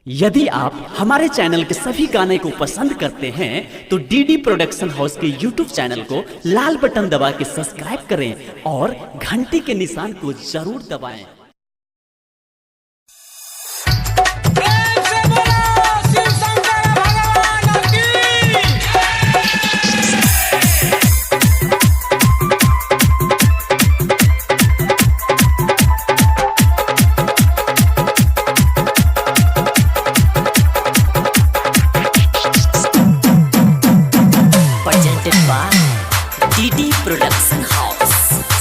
यदि आप हमारे चैनल के सभी गाने को पसंद करते हैं तो डीडी प्रोडक्शन हाउस के यूट्यूब चैनल को लाल बटन दबा के सब्सक्राइब करें और घंटी के निशान को जरूर दबाएं। डीडी प्रोडक्शन हाउस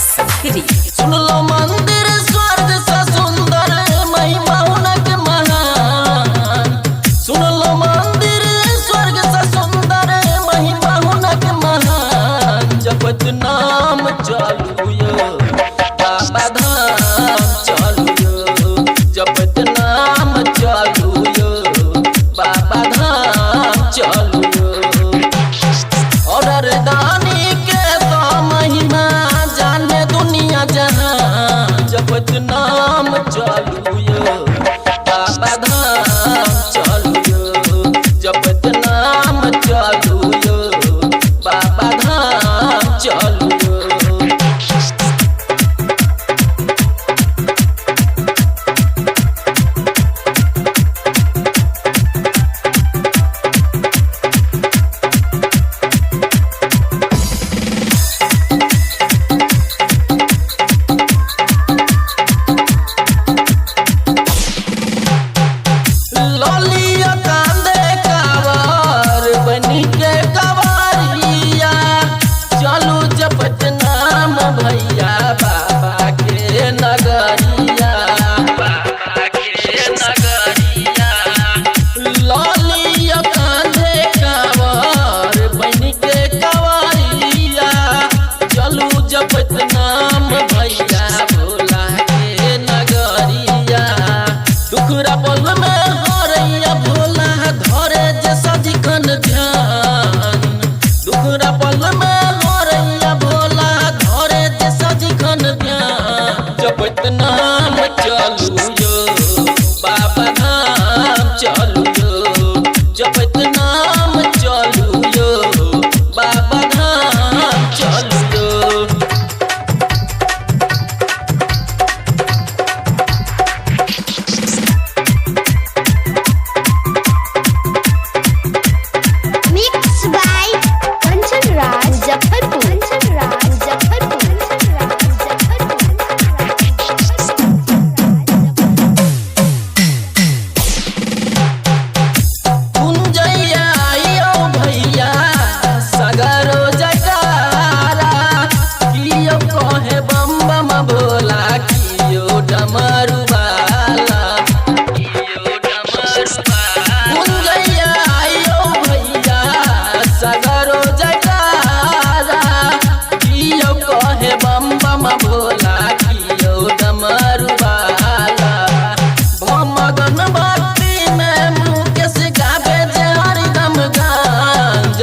सकरी। सुन लो मंदिर स्वर्ग सा सुंदर महिमा उनक महान। सुन लो मंदिर स्वर्ग सा सुंदर महिमा उनक महान। जपत नाम चालू यो बाबा धाम चालू यो। जपत नाम चालू यो बाबा धाम चालू यो। और अरदानी जपत नाम चालू यो बाबा धाम चालू यो। जपत नाम चालू यो बाबा धाम चालू यो। दुखरा पल में हरैया भोला धरे जैसा दिखन ध्यान। दुखरा पल में हरैया भोला धरे जैसा दिखन ध्यान। जपत नाम चालू यो बाबा धाम चालू यो। जपत नाम चालू यो बाबा धाम चालू यो।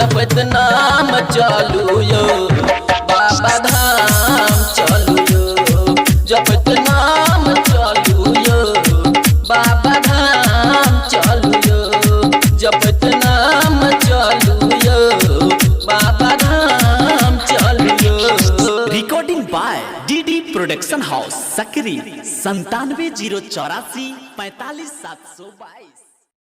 जपत नाम चालू यो बाबा धाम चालू यो। जपत नाम चालू यो बाबा धाम चालू यो। जपत नाम चालू यो बाबा धाम चालू यो। Recording by DD production house Sakri 97 084 45 722।